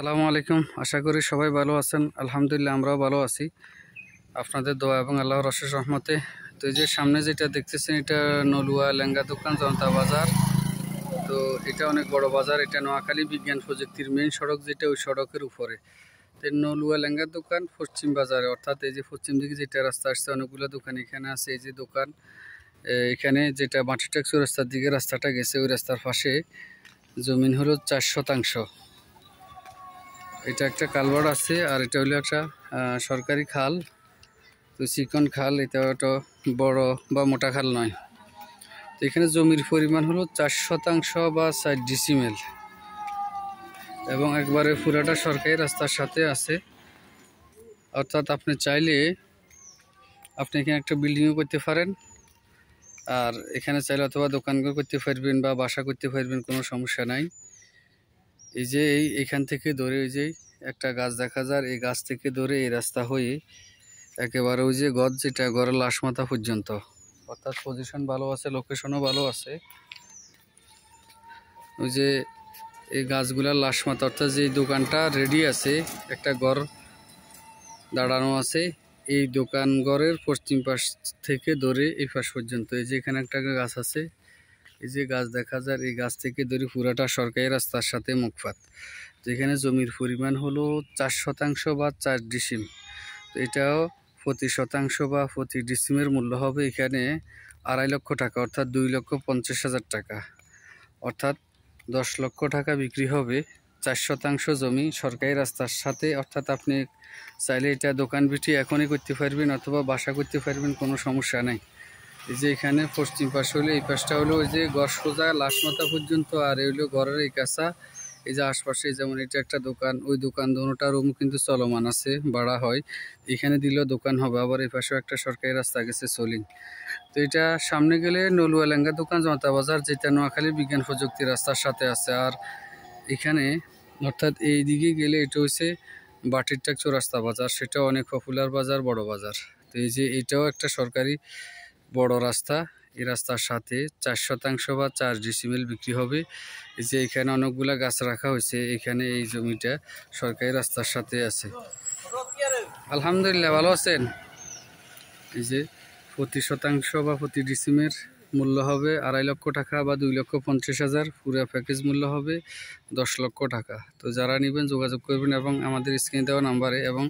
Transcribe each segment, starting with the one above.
আসসালামু আলাইকুম। আশা করি সবাই ভালো আছেন। আলহামদুলিল্লাহ আমরাও ভালো আছি আপনাদের দোয়া এবং আল্লাহর অশেষ রহমতে। তো এই যে সামনে যেটা দেখতেছেন এটা নলুয়া লেঙ্গা দোকান জনতা বাজার। তো এটা অনেক বড় বাজার, এটা নোয়াখালী বিজ্ঞান প্রযুক্তির মেইন সড়ক যেটা ওই সড়কের উপরে। তো নলুয়া লেঙ্গা দোকান পশ্চিম বাজারে, অর্থাৎ এই যে পশ্চিম দিকে যেটা রাস্তা আসছে অনেকগুলো দোকান এখানে আছে। এই যে দোকান এখানে যেটা মাটিটাক রাস্তার দিকে রাস্তাটা গেছে ওই রাস্তার পাশে জমিন হলো 4 শতাংশ। এটা একটা কালভার্ট আছে আর এটা হলো একটা সরকারি খাল। তো চিকন খাল, এটা একটা বড় বা মোটা খাল নয়। তো এখানে জমির পরিমাণ হলো 4 শতাংশ বা 4 ডিসিমেল এবং একবারে পুরাটা সরকারি রাস্তার সাথে আছে। অর্থাৎ আপনি চাইলে আপনি এখানে একটা বিল্ডিংও করতে পারেন, আর এখানে চাইলে অথবা দোকানঘর করতে পারবেন বা বাসা করতে পারবেন, কোনো সমস্যা নাই। এই যে এইখান থেকে ধরে ওই যে একটা গাছ দেখা যায়, এই গাছ থেকে ধরে এই রাস্তা হয়ে একেবারে ওই যে গজ যেটা ঘরের লাশ মাথা পর্যন্ত, অর্থাৎ পজিশন ভালো আছে, লোকেশনও ভালো আছে। ওই যে এই গাছগুলার লাশ মাথা, অর্থাৎ যে দোকানটা রেডি আছে, একটা ঘর দাঁড়ানো আছে, এই দোকান ঘরের পশ্চিম পাশ থেকে ধরে এই পাশ পর্যন্ত। এই যে এখানে একটা গাছ আছে, এই যে গাছ দেখা যায়, এই গাছ থেকে ধরে পুরাটা সরকারি রাস্তার সাথে মুখপাত। যেখানে জমির পরিমাণ হলো 4 শতাংশ বা 4 ডিসিম। তো এটাও প্রতি শতাংশ বা প্রতি ডিসিমের মূল্য হবে এখানে 2.5 লক্ষ টাকা, অর্থাৎ 2,50,000 টাকা, অর্থাৎ 10 লক্ষ টাকা বিক্রি হবে 4 শতাংশ জমি সরকারি রাস্তার সাথে। অর্থাৎ আপনি চাইলে এটা দোকান বিটি এখনই করতে পারবেন অথবা বাসা করতে পারবেন, কোনো সমস্যা নেই। এই যে এখানে পশ্চিম পাশ হলো, এই পাশটা হলো ওই যে গড় সোজা লাশ মাথা পর্যন্ত, আর এই হলো ঘরের এই কাছা। এই যে আশপাশে যেমন এটা একটা দোকান, ওই দোকান দুটা রুম কিন্তু চলমান আছে, ভাড়া হয়, এখানে দিলেও দোকান হবে। আবার এই পাশেও একটা সরকারি রাস্তা গেছে সোলিং। তো এটা সামনে গেলে নলুয়া লেঙ্গা দোকান জনতা বাজার, যেটা নোয়াখালী বিজ্ঞান প্রযুক্তি রাস্তার সাথে আছে। আর এখানে অর্থাৎ এই দিকে গেলে এটা হচ্ছে বাটিরটাক চৌরাস্তা বাজার, সেটা অনেক পপুলার বাজার, বড় বাজার। তো এই যে এটাও একটা সরকারি বড় রাস্তা, এই রাস্তার সাথে 4 শতাংশ বা 4 ডিসিমেল বিক্রি হবে। এই যে এখানে অনেকগুলা গাছ রাখা হয়েছে, এখানে এই জমিটা সরকারি রাস্তার সাথে আছে। আলহামদুলিল্লাহ, ভালো আছেন। এই যে প্রতি শতাংশ বা প্রতি ডিসিমের মূল্য হবে 2.5 লক্ষ টাকা বা 2,50,000, পুরো প্যাকেজ মূল্য হবে 10 লক্ষ টাকা। তো যারা নেবেন যোগাযোগ করবেন এবং আমাদের স্ক্রিনে দেওয়া নাম্বারে, এবং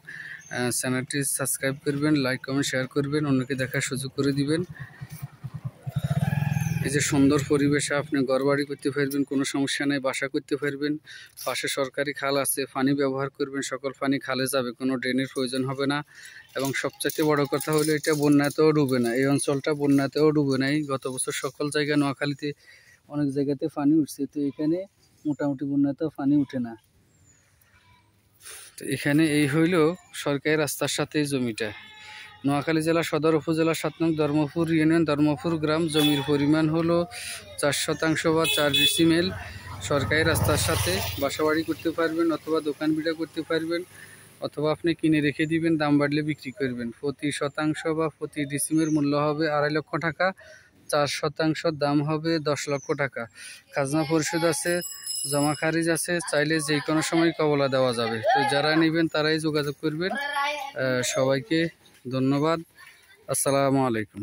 চ্যানেলটি সাবস্ক্রাইব করবেন, লাইক কমেন্ট শেয়ার করবেন, অন্যকে দেখার সুযোগ করে দিবেন। এই যে সুন্দর পরিবেশে আপনি ঘরবাড়ি করতে পারবেন, কোনো সমস্যা নেই, বাসা করতে পারবেন। পাশে সরকারি খাল আছে, পানি ব্যবহার করবেন, সকল পানি খালে যাবে, কোনো ড্রেনের প্রয়োজন হবে না। এবং সবচেয়ে বড় কথা হলো এটা বন্যাতেও ডুবে না, এই অঞ্চলটা বন্যাতেও ডুবে নাই। গত বছর সকল জায়গায় নোয়াখালীতে অনেক জায়গাতে পানি উঠছে, তো এখানে মোটামুটি বন্যাতেও পানি উঠে না। তো এখানে এই হইল সরকারি রাস্তার সাথে এই জমিটা। নোয়াখালী জেলা সদর উপজেলা 7 নং ধর্মপুর ইউনিয়ন, ধর্মপুর গ্রাম। জমির পরিমাণ হলো 4 শতাংশ বা 4 ডিসিমেল। সরকারি রাস্তার সাথে বাসাবাড়ি করতে পারবেন অথবা দোকান বিটা করতে পারবেন, অথবা আপনি কিনে রেখে দিবেন, দাম বাড়লে বিক্রি করবেন। প্রতি শতাংশ বা প্রতি ডিসিমের মূল্য হবে 2.5 লক্ষ টাকা, 4 শতাংশ দাম হবে 10 লক্ষ টাকা। খাজনা পরিশোধ আছে, জমা খারিজ আছে, চাইলে যে কোনো সময় কবলা দেওয়া যাবে। তো যারা নেবেন তারাই যোগাযোগ করবেন। সবাইকে ধন্যবাদ। আসসালামু আলাইকুম।